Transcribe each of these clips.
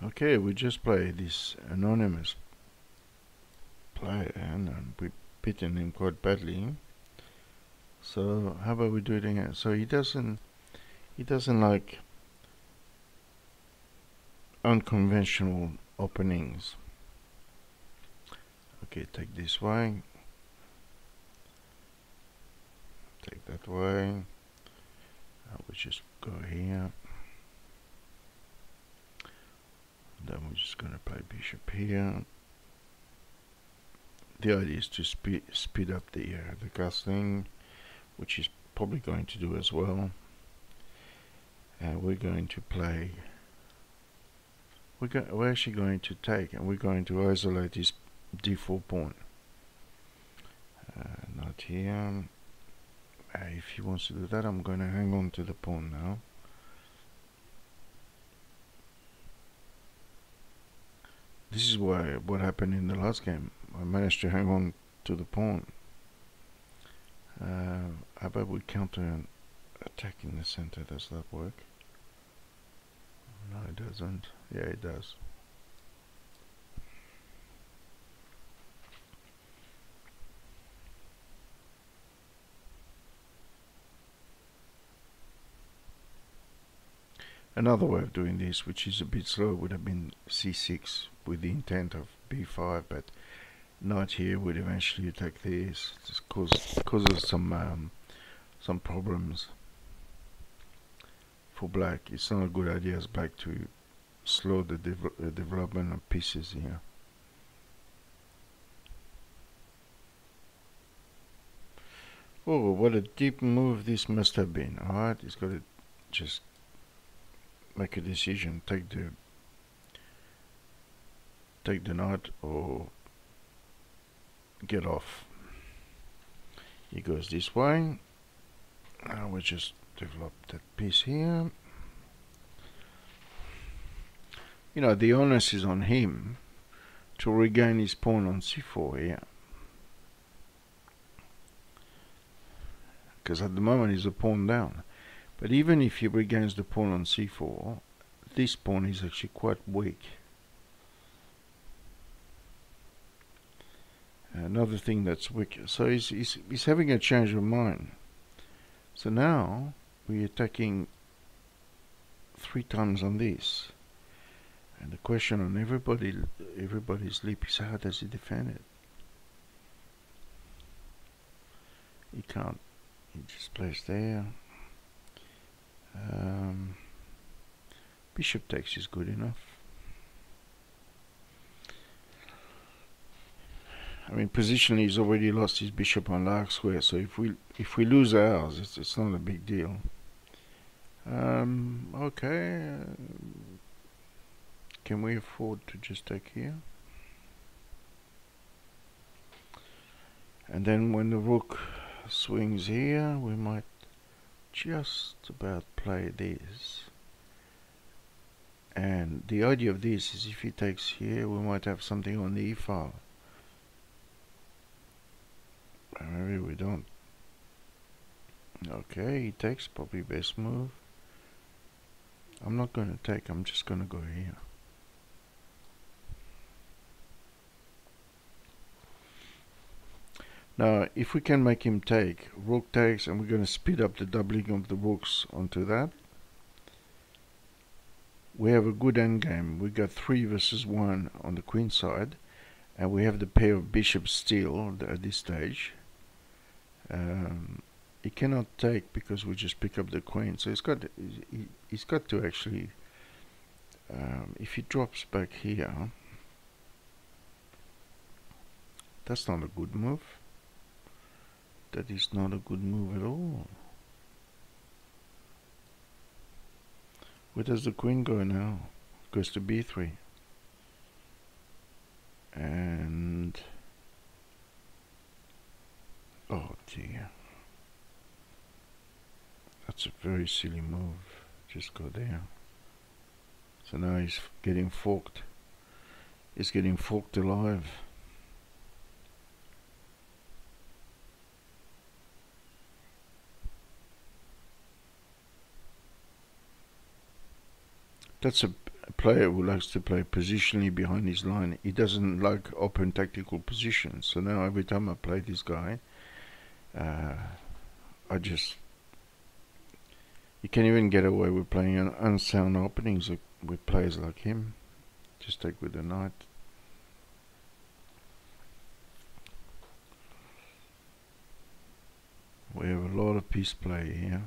Okay, we just play this anonymous player and we beaten him quite badly. So how about we do it again? So he doesn't like unconventional openings. Okay, take this way, take that way. We just go here. Then we're just gonna play bishop here. The idea is to speed up the castling, which is probably going to do as well. And we're going to play. We're actually going to take, and we're going to isolate this d4 pawn. Not here. If he wants to do that, I'm going to hang on to the pawn now. This is what happened in the last game. I managed to hang on to the pawn. How about we counter an attack in the center? Does that work? No, it doesn't. Yeah, it does. Another way of doing this, which is a bit slow, would have been c6 with the intent of b5, but knight here would eventually attack this. This causes some problems for black. It's not a good idea as black to slow the development of pieces here. Oh, what a deep move this must have been. Alright, he's got to just make a decision. Take the knight or get off. He goes this way. Now we just develop that piece here. You know, the onus is on him to regain his pawn on c4 here. Because at the moment he's a pawn down. But even if he regains the pawn on c4, this pawn is actually quite weak. Another thing that's weak. So he's having a change of mind. So now we're attacking 3 times on this. And the question on everybody's lips is, how does he defend it? He can't. He just plays there. Bishop takes is good enough. I mean, positionally he's already lost his bishop on large square, so if we lose ours, it's not a big deal. Okay. Can we afford to just take here? And then when the rook swings here, we might just about play this. And the idea of this is if he takes here, we might have something on the e file. Maybe we don't. Okay, he takes, probably best move. I'm not going to take, I'm just going to go here. Now, if we can make him take, rook takes, and we're going to speed up the doubling of the rooks onto that. We have a good endgame. We got 3 versus 1 on the queen side, and we have the pair of bishops still at this stage. He cannot take because we just pick up the queen, so he's got to actually, if he drops back here, that's not a good move. That is not a good move at all. Where does the queen go now? It goes to b3. And oh dear. That's a very silly move. Just go there. So now he's getting forked. He's getting forked alive. That's a player who likes to play positionally behind his line. He doesn't like open tactical positions. So now every time I play this guy, you can even get away with playing unsound openings with players like him. Just take with the knight. We have a lot of piece play here.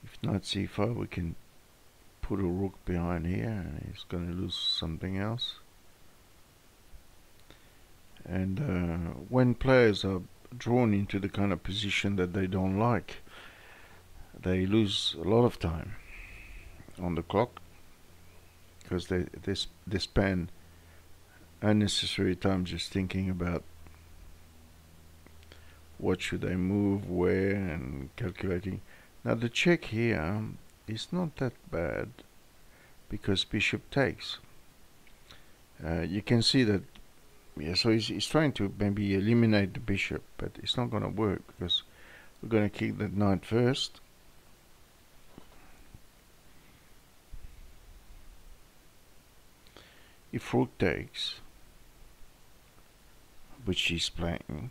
If knight c5, we can put a rook behind here, and he's going to lose something else. And when players are drawn into the kind of position that they don't like, they lose a lot of time on the clock, because they spend unnecessary time just thinking about what should they move, where, and calculating. Now the check here is not that bad, because bishop takes. You can see that, yeah, so he's trying to maybe eliminate the bishop, but it's not going to work, because we're going to kick that knight first. If rook takes, which he's playing,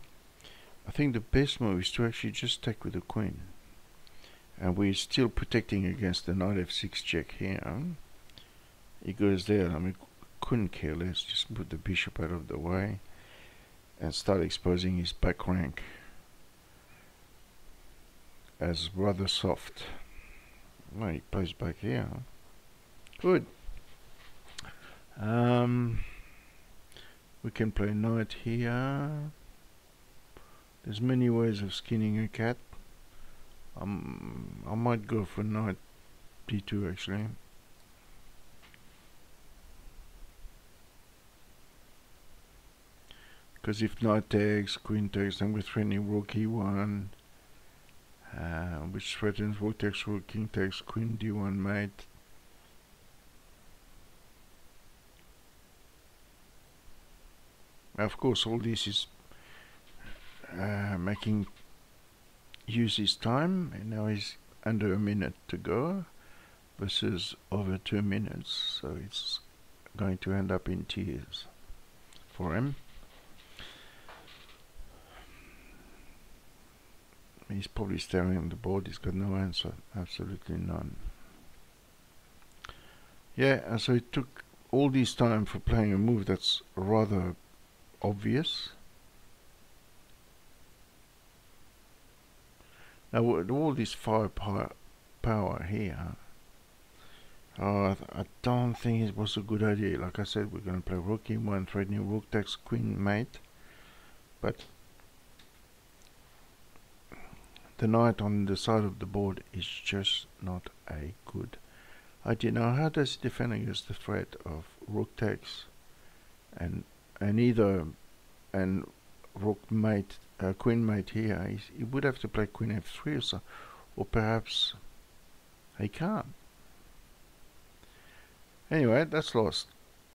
I think the best move is to actually just take with the queen. And we're still protecting against the knight f6 check here. He goes there. I mean, couldn't care less. Just put the bishop out of the way and start exposing his back rank as rather soft. Well, he plays back here. Good. We can play knight here. There's many ways of skinning a cat. I might go for knight d2 actually. Because if knight takes, queen takes, then we're threatening rook e1, which threatens rook takes, rook, king takes, queen d1 mate. Of course, all this is making use his time, and now he's under a minute to go versus over 2 minutes, so it's going to end up in tears for him. He's probably staring at the board. He's got no answer, absolutely none. Yeah, and so it took all this time for playing a move that's rather obvious. Now with all this firepower here, I don't think it was a good idea. Like I said, we're going to play rook e1, threatening rook takes, queen mate, but the knight on the side of the board is just not a good idea. Now how does he defend against the threat of rook takes and rook mate, queen mate here? He would have to play queen f3 or so, or perhaps he can't. Anyway, that's lost.